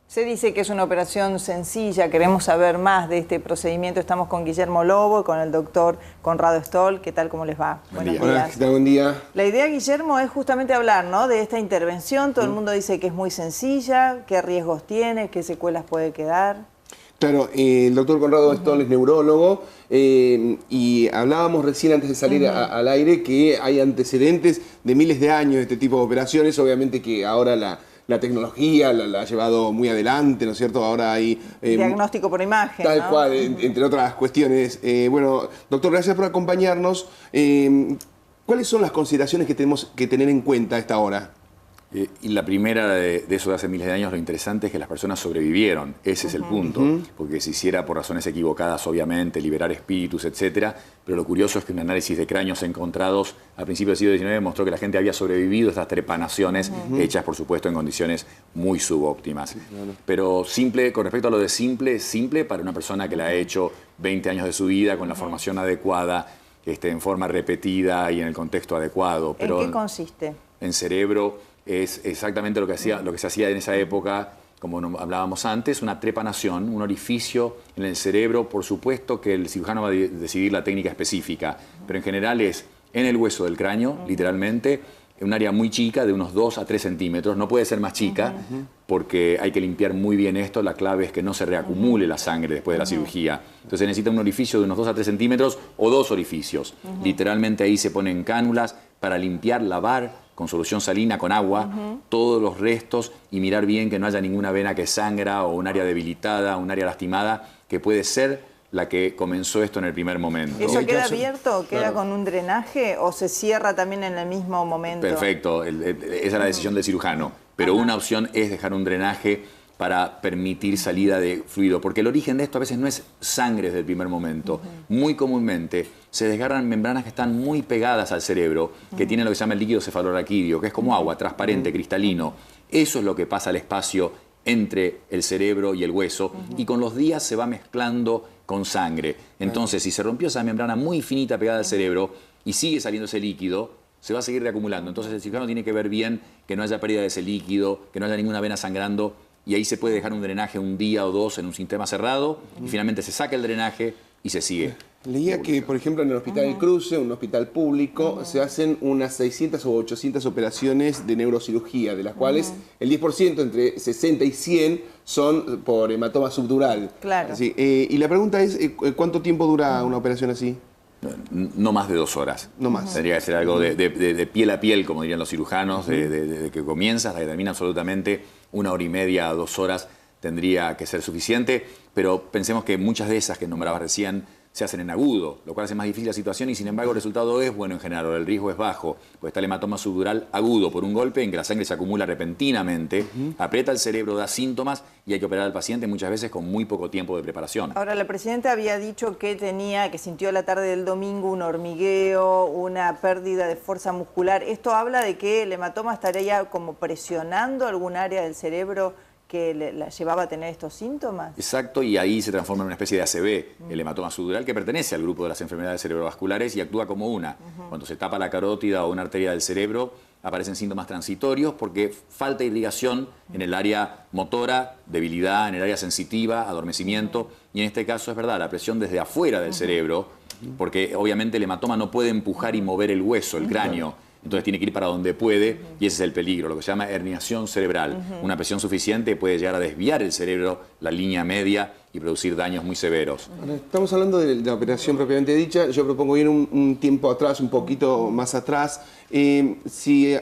Se dice que es una operación sencilla, queremos saber más de este procedimiento. Estamos con Guillermo Lobo y con el doctor Conrado Stoll. ¿Qué tal? ¿Cómo les va? Buenos días. Hola, ¿qué tal? Buen día. La idea, Guillermo, es justamente hablar, ¿no?, de esta intervención. Todo el mundo dice que es muy sencilla, qué riesgos tiene, qué secuelas puede quedar. Claro, el doctor Conrado Stoll es neurólogo y hablábamos recién antes de salir al aire que hay antecedentes de miles de años de este tipo de operaciones. Obviamente que ahora la tecnología la ha llevado muy adelante, ¿no es cierto? Ahora hay... diagnóstico por imagen, tal ¿no? cual, entre otras cuestiones. Bueno, doctor, gracias por acompañarnos. ¿Cuáles son las consideraciones que tenemos que tener en cuenta a esta hora? Y la primera de eso de hace miles de años, lo interesante es que las personas sobrevivieron. Ese es el punto. Porque se hiciera por razones equivocadas, obviamente, liberar espíritus, etcétera. Pero lo curioso es que un análisis de cráneos encontrados a principios del siglo XIX mostró que la gente había sobrevivido a estas trepanaciones, hechas, por supuesto, en condiciones muy subóptimas. Pero simple, con respecto a lo de simple para una persona que la ha hecho 20 años de su vida, con la formación adecuada, en forma repetida y en el contexto adecuado. Pero ¿en qué consiste? En cerebro. Es exactamente lo que se hacía en esa época, como hablábamos antes, una trepanación, un orificio en el cerebro. Por supuesto que el cirujano va a decidir la técnica específica, pero en general es en el hueso del cráneo, literalmente, en un área muy chica, de unos 2 a 3 centímetros. No puede ser más chica, porque hay que limpiar muy bien esto. La clave es que no se reacumule la sangre después de la cirugía. Entonces necesita un orificio de unos 2 a 3 centímetros o 2 orificios. Literalmente ahí se ponen cánulas para limpiar, lavar con solución salina, con agua, todos los restos y mirar bien que no haya ninguna vena que sangra o un área debilitada, un área lastimada, que puede ser la que comenzó esto en el primer momento. ¿Eso queda abierto? ¿Queda con un drenaje o se cierra también en el mismo momento? Perfecto, esa es la decisión del cirujano. Pero una opción es dejar un drenaje para permitir salida de fluido, porque el origen de esto a veces no es sangre desde el primer momento. Muy comúnmente se desgarran membranas que están muy pegadas al cerebro, que tienen lo que se llama el líquido cefalorraquídeo, que es como agua, transparente, cristalino. Eso es lo que pasa al espacio entre el cerebro y el hueso, y con los días se va mezclando con sangre. Entonces, si se rompió esa membrana muy finita pegada al cerebro y sigue saliendo ese líquido, se va a seguir reacumulando. Entonces el cirujano tiene que ver bien que no haya pérdida de ese líquido, que no haya ninguna vena sangrando, y ahí se puede dejar un drenaje un día o dos en un sistema cerrado, y finalmente se saca el drenaje y se sigue. Leía que, por ejemplo, en el Hospital del Cruce, un hospital público, se hacen unas 600 o 800 operaciones de neurocirugía, de las cuales el 10%, entre 60 y 100, son por hematoma subdural. Claro. Sí, y la pregunta es, ¿cuánto tiempo dura una operación así? No más de 2 horas. No más. Tendría que ser algo de piel a piel, como dirían los cirujanos, de que comienza hasta que termina absolutamente 1 hora y media a 2 horas tendría que ser suficiente, pero pensemos que muchas de esas que nombrabas recién se hacen en agudo, lo cual hace más difícil la situación y sin embargo el resultado es bueno en general, o el riesgo es bajo, pues está el hematoma subdural agudo por un golpe en que la sangre se acumula repentinamente, aprieta el cerebro, da síntomas y hay que operar al paciente muchas veces con muy poco tiempo de preparación. Ahora, la presidenta había dicho que sintió la tarde del domingo un hormigueo, una pérdida de fuerza muscular. ¿Esto habla de que el hematoma estaría como presionando algún área del cerebro que la llevaba a tener estos síntomas? Exacto, y ahí se transforma en una especie de ACV, el hematoma subdural, que pertenece al grupo de las enfermedades cerebrovasculares y actúa como una. Cuando se tapa la carótida o una arteria del cerebro, aparecen síntomas transitorios porque falta irrigación en el área motora, debilidad en el área sensitiva, adormecimiento, y en este caso es verdad, la presión desde afuera del cerebro, porque obviamente el hematoma no puede empujar y mover el hueso, el cráneo. Entonces tiene que ir para donde puede y ese es el peligro, lo que se llama herniación cerebral. Una presión suficiente puede llegar a desviar el cerebro, la línea media, y producir daños muy severos. Ahora, estamos hablando de la operación propiamente dicha. Yo propongo ir un tiempo atrás, un poquito más atrás. Si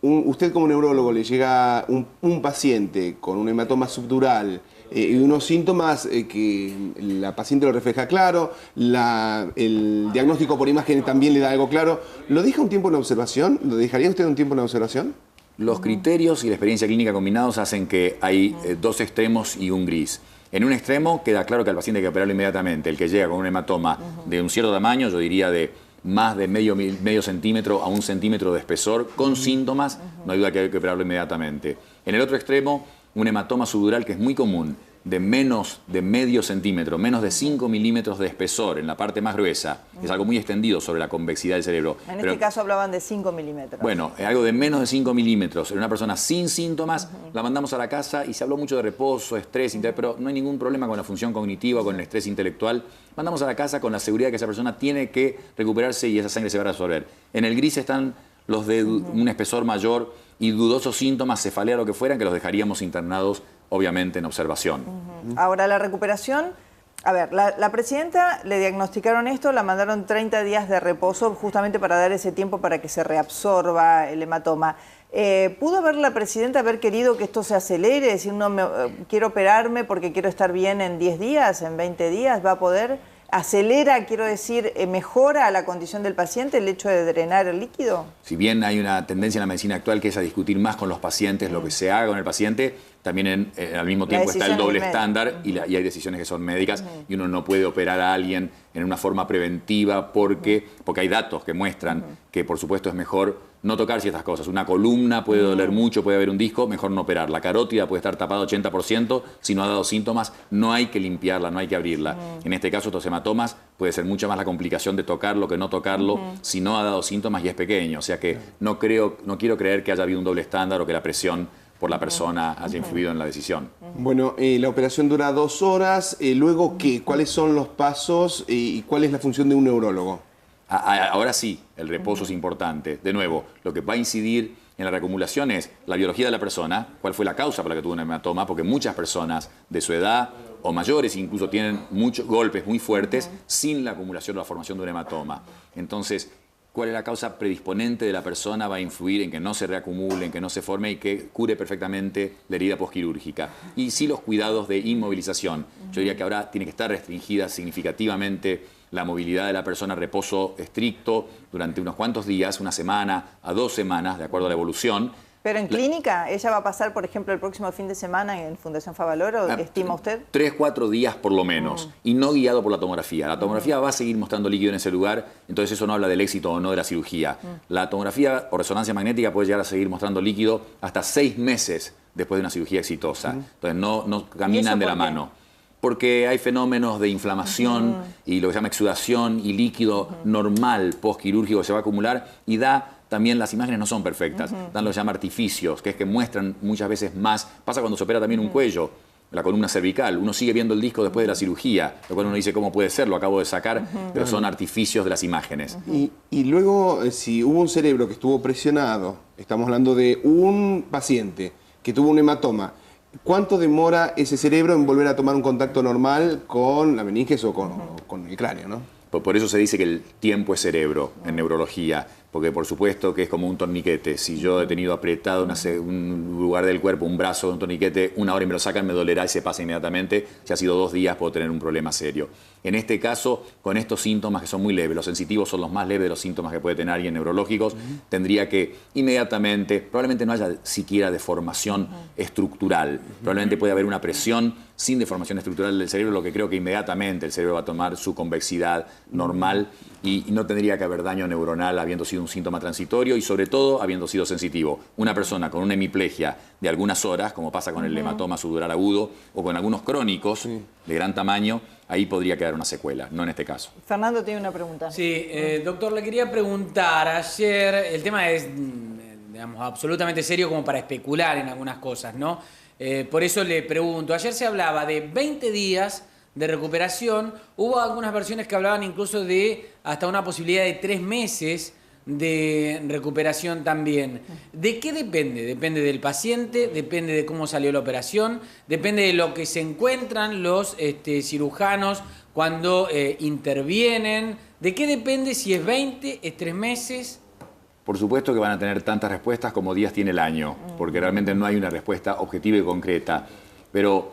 usted como neurólogo le llega un paciente con un hematoma subdural y unos síntomas que la paciente lo refleja claro, el diagnóstico por imagen también le da algo claro, ¿lo deja un tiempo en observación? ¿Lo dejaría usted un tiempo en observación? Los criterios y la experiencia clínica combinados hacen que hay 2 extremos y un gris. En un extremo queda claro que al paciente hay que operarlo inmediatamente. El que llega con un hematoma de un cierto tamaño, yo diría de más de medio centímetro a 1 centímetro de espesor, con síntomas, no hay duda que hay que operarlo inmediatamente. En el otro extremo, un hematoma subdural que es muy común, de menos de medio centímetro, menos de 5 milímetros de espesor en la parte más gruesa, es algo muy extendido sobre la convexidad del cerebro. En este caso hablaban de 5 milímetros. Bueno, algo de menos de 5 milímetros en una persona sin síntomas, la mandamos a la casa y se habló mucho de reposo, estrés, pero no hay ningún problema con la función cognitiva, con el estrés intelectual. Mandamos a la casa con la seguridad de que esa persona tiene que recuperarse y esa sangre se va a resolver. En el gris están los de un espesor mayor y dudosos síntomas, cefalea, lo que fueran, que los dejaríamos internados, obviamente, en observación. Ahora, la recuperación, a ver, la presidenta le diagnosticaron esto, la mandaron 30 días de reposo justamente para dar ese tiempo para que se reabsorba el hematoma. ¿Pudo haber la presidenta haber querido que esto se acelere? Decir, no, quiero operarme porque quiero estar bien en 10 días, en 20 días, ¿va a poder? ¿Acelera, quiero decir, mejora la condición del paciente el hecho de drenar el líquido? Si bien hay una tendencia en la medicina actual que es a discutir más con los pacientes lo que se haga con el paciente, también al mismo tiempo está el doble estándar y hay decisiones que son médicas y uno no puede operar a alguien en una forma preventiva porque hay datos que muestran que por supuesto es mejor no tocar ciertas cosas. Una columna puede doler mucho, puede haber un disco, mejor no operar. La carótida puede estar tapada 80%, si no ha dado síntomas, no hay que limpiarla, no hay que abrirla. En este caso, estos hematomas puede ser mucho más la complicación de tocarlo que no tocarlo si no ha dado síntomas y es pequeño. O sea que no quiero creer que haya habido un doble estándar o que la presión por la persona haya influido en la decisión. Bueno, la operación dura 2 horas. ¿Luego qué? ¿Cuáles son los pasos y cuál es la función de un neurólogo? Ahora sí, el reposo es importante. De nuevo, lo que va a incidir en la reacumulación es la biología de la persona, cuál fue la causa por la que tuvo un hematoma, porque muchas personas de su edad o mayores incluso tienen muchos golpes muy fuertes sin la acumulación o la formación de un hematoma. Entonces, cuál es la causa predisponente de la persona va a influir en que no se reacumule, en que no se forme y que cure perfectamente la herida posquirúrgica. Y sí los cuidados de inmovilización. Yo diría que ahora tiene que estar restringida significativamente la movilidad de la persona, reposo estricto durante unos cuantos días, 1 semana a 2 semanas, de acuerdo a la evolución. Pero en clínica, ¿ella va a pasar, por ejemplo, el próximo fin de semana en Fundación Favaloro, estima usted? 3, 4 días por lo menos, y no guiado por la tomografía. La tomografía va a seguir mostrando líquido en ese lugar, entonces eso no habla del éxito o no de la cirugía. La tomografía o resonancia magnética puede llegar a seguir mostrando líquido hasta 6 meses después de una cirugía exitosa. Entonces no caminan de la mano. Porque hay fenómenos de inflamación y lo que se llama exudación y líquido normal postquirúrgico que se va a acumular y también las imágenes no son perfectas, dan lo que se llama artificios, que es que muestran muchas veces más. Pasa cuando se opera también un cuello, la columna cervical, uno sigue viendo el disco después de la cirugía, lo cual uno dice cómo puede ser, lo acabo de sacar, pero son artificios de las imágenes. Y luego, si hubo un cerebro que estuvo presionado, estamos hablando de un paciente que tuvo un hematoma, ¿cuánto demora ese cerebro en volver a tomar un contacto normal con la meninges o con el cráneo, ¿no? Por eso se dice que el tiempo es cerebro en neurología, porque por supuesto que es como un torniquete. Si yo he tenido apretado un lugar del cuerpo, un brazo de un torniquete, 1 hora y me lo sacan, me dolerá y se pasa inmediatamente. Si ha sido 2 días, puedo tener un problema serio. En este caso, con estos síntomas que son muy leves, los sensitivos son los más leves de los síntomas que puede tener alguien neurológicos, tendría que inmediatamente, probablemente no haya siquiera deformación estructural, probablemente puede haber una presión sin deformación estructural del cerebro, lo que creo que inmediatamente el cerebro va a tomar su convexidad normal y no tendría que haber daño neuronal habiendo sido un síntoma transitorio y sobre todo habiendo sido sensitivo. Una persona con una hemiplegia de algunas horas, como pasa con el hematoma subdural agudo o con algunos crónicos de gran tamaño, ahí podría quedar una secuela, no en este caso. Fernando tiene una pregunta. Sí, doctor, le quería preguntar, ayer el tema es, digamos, absolutamente serio como para especular en algunas cosas, ¿no? Por eso le pregunto, ayer se hablaba de 20 días de recuperación, hubo algunas versiones que hablaban incluso de hasta una posibilidad de 3 meses de recuperación también. ¿De qué depende? ¿Depende del paciente? ¿Depende de cómo salió la operación? ¿Depende de lo que se encuentran los cirujanos cuando intervienen? ¿De qué depende si es 20, es 3 meses? Por supuesto que van a tener tantas respuestas como días tiene el año, porque realmente no hay una respuesta objetiva y concreta. Pero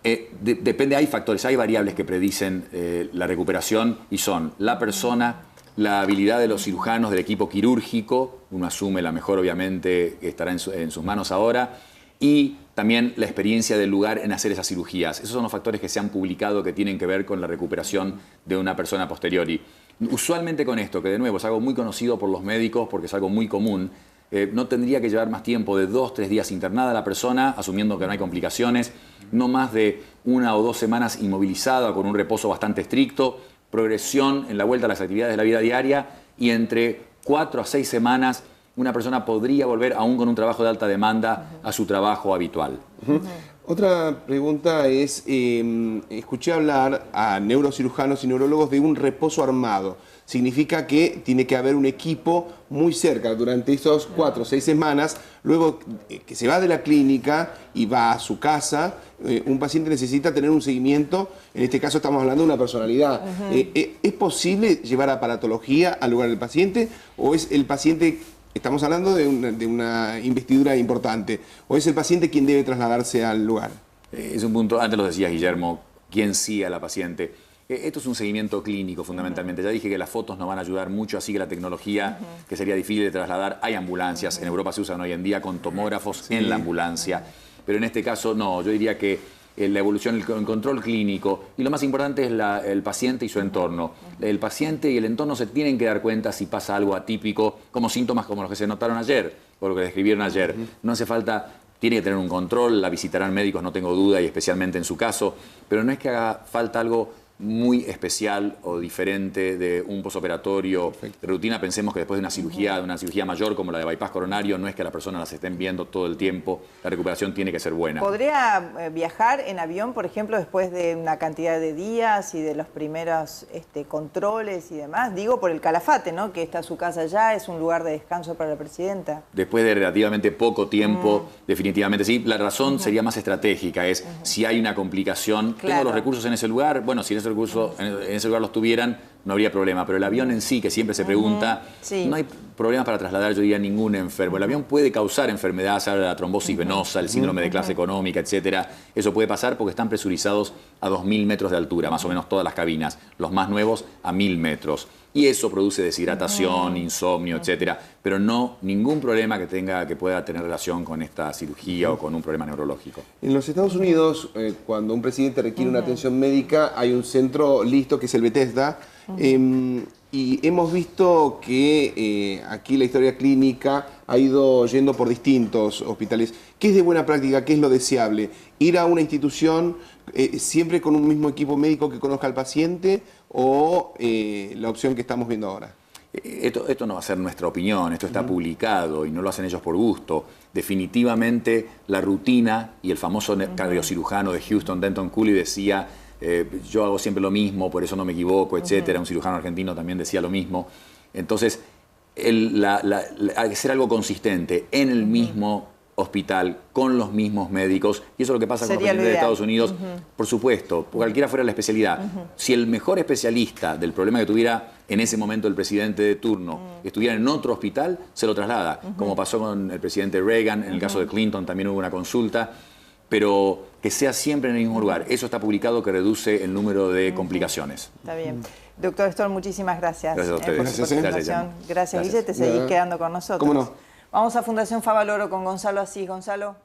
depende, hay factores, hay variables que predicen la recuperación y son la persona, la habilidad de los cirujanos del equipo quirúrgico, uno asume la mejor obviamente que estará en sus manos ahora, y también la experiencia del lugar en hacer esas cirugías. Esos son los factores que se han publicado que tienen que ver con la recuperación de una persona a posteriori. Usualmente con esto, que de nuevo es algo muy conocido por los médicos porque es algo muy común, no tendría que llevar más tiempo de 2 o 3 días internada la persona, asumiendo que no hay complicaciones, no más de 1 o 2 semanas inmovilizada con un reposo bastante estricto, progresión en la vuelta a las actividades de la vida diaria y entre 4 a 6 semanas una persona podría volver, aún con un trabajo de alta demanda, a su trabajo habitual. Otra pregunta es, escuché hablar a neurocirujanos y neurólogos de un reposo armado. Significa que tiene que haber un equipo muy cerca durante esos 4 o 6 semanas. Luego que se va de la clínica y va a su casa, un paciente necesita tener un seguimiento. En este caso estamos hablando de una personalidad. ¿Es posible llevar aparatología al lugar del paciente o es el paciente... Estamos hablando de una investidura importante. ¿O es el paciente quien debe trasladarse al lugar? Es un punto, antes lo decías, Guillermo, ¿quién sigue a la paciente? Esto es un seguimiento clínico, fundamentalmente. Ya dije que las fotos nos van a ayudar mucho, así que la tecnología, que sería difícil de trasladar, hay ambulancias. En Europa se usan hoy en día con tomógrafos en la ambulancia. Pero en este caso, no. Yo diría que la evolución, el control clínico y lo más importante es el paciente y su entorno. El paciente y el entorno se tienen que dar cuenta si pasa algo atípico, como síntomas como los que se notaron ayer o lo que describieron ayer. No hace falta, tiene que tener un control, la visitarán médicos, no tengo duda, y especialmente en su caso, pero no es que haga falta algo muy especial o diferente de un posoperatorio de rutina. Pensemos que después de una cirugía mayor como la de bypass coronario, no es que a la persona las estén viendo todo el tiempo, la recuperación tiene que ser buena. ¿Podría viajar en avión, por ejemplo, después de una cantidad de días y de los primeros controles y demás? Digo, por el Calafate, ¿no? Que está su casa allá, es un lugar de descanso para la presidenta. Después de relativamente poco tiempo, definitivamente sí. La razón sería más estratégica, es si hay una complicación, Claro. ¿tengo los recursos en ese lugar? Bueno, si en ese lugar los tuvieran, no habría problema. Pero el avión en sí, que siempre se pregunta, Sí. no hay problemas para trasladar, yo diría, ningún enfermo. El avión puede causar enfermedades, habla de la trombosis venosa, el síndrome de clase económica, etcétera. Eso puede pasar porque están presurizados a 2.000 metros de altura, más o menos todas las cabinas. Los más nuevos a 1.000 metros. Y eso produce deshidratación, insomnio, etcétera. Pero no ningún problema que pueda tener relación con esta cirugía o con un problema neurológico. En los Estados Unidos, cuando un presidente requiere una atención médica, hay un centro listo que es el Bethesda. Y hemos visto que aquí la historia clínica ha ido yendo por distintos hospitales. ¿Qué es de buena práctica? ¿Qué es lo deseable? ¿Ir a una institución siempre con un mismo equipo médico que conozca al paciente o la opción que estamos viendo ahora? Esto no va a ser nuestra opinión, esto está publicado y no lo hacen ellos por gusto. Definitivamente la rutina, y el famoso cardiocirujano de Houston, Denton Cooley, decía... yo hago siempre lo mismo, por eso no me equivoco, etcétera. Un cirujano argentino también decía lo mismo. Entonces, hay que ser algo consistente en el mismo hospital, con los mismos médicos, y eso es lo que pasa con los pacientes de Estados Unidos, por supuesto, cualquiera fuera la especialidad. Si el mejor especialista del problema que tuviera en ese momento el presidente de turno estuviera en otro hospital, se lo traslada, como pasó con el presidente Reagan, en el caso de Clinton también hubo una consulta, pero que sea siempre en el mismo lugar. Eso está publicado, que reduce el número de complicaciones. Está bien. Doctor Stoll, muchísimas gracias. Gracias a ustedes. Por su participación. Gracias, Guille. Te seguís quedando con nosotros. ¿Cómo no? Vamos a Fundación Favaloro con Gonzalo Asís. Gonzalo.